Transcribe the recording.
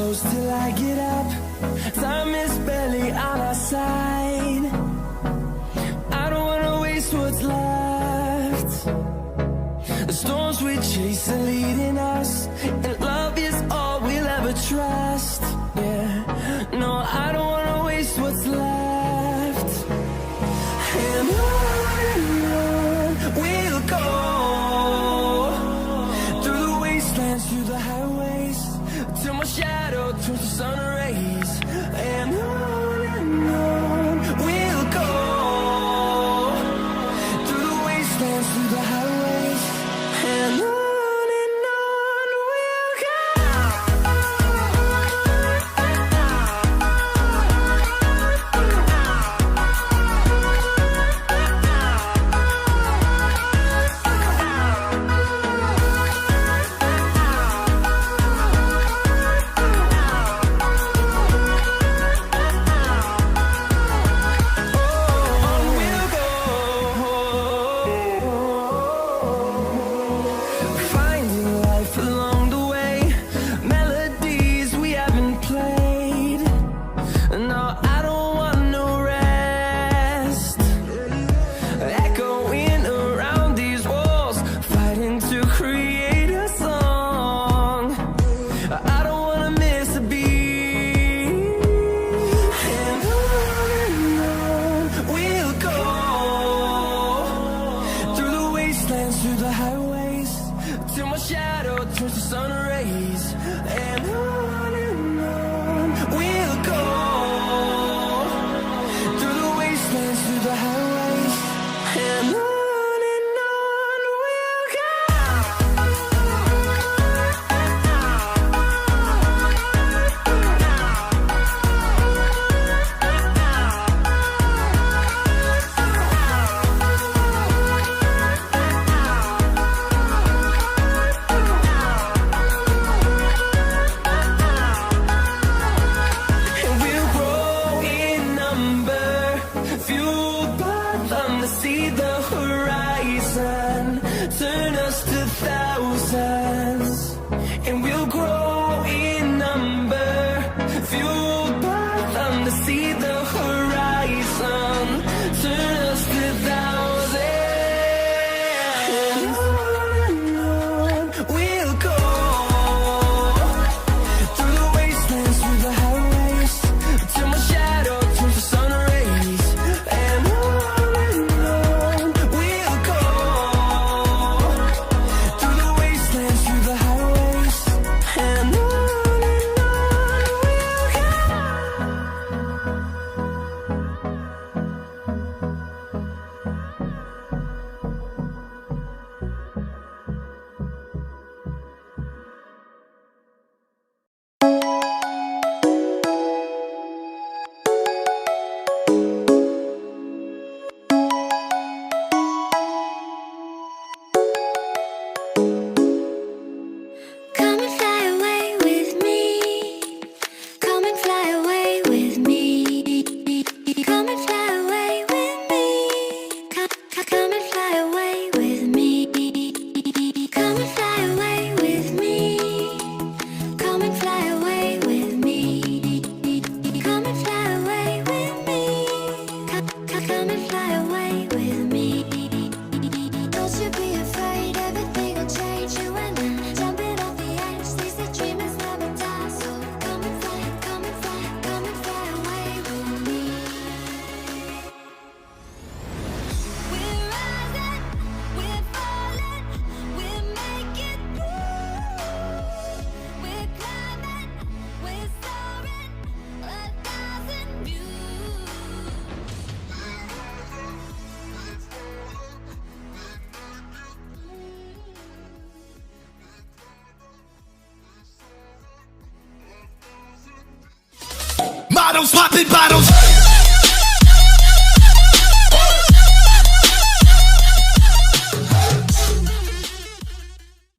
close till I get up. Time is barely on our side. I don't wanna waste what's left. The storms we chase are leading us, and love is all we'll ever trust. Yeah, no, I don't wanna waste what's left. And on we'll go, through the wastelands, through the highways, till my shadow turns to sun rays. And on we'll go, through the wastelands, through the highways, and on we'll go. Through the highways, till my shadow turns to sun rays. And on we'll go, through the wastelands, through the highways, and on we'll go. See the horizon, turn us to thousands, and we'll grow in number, fueled by them to see the horizon, turn us to thousands, and on we'll go, through the wastelands, through the highways, till my shadow turns to sun rays. And Bottles, popping bottles.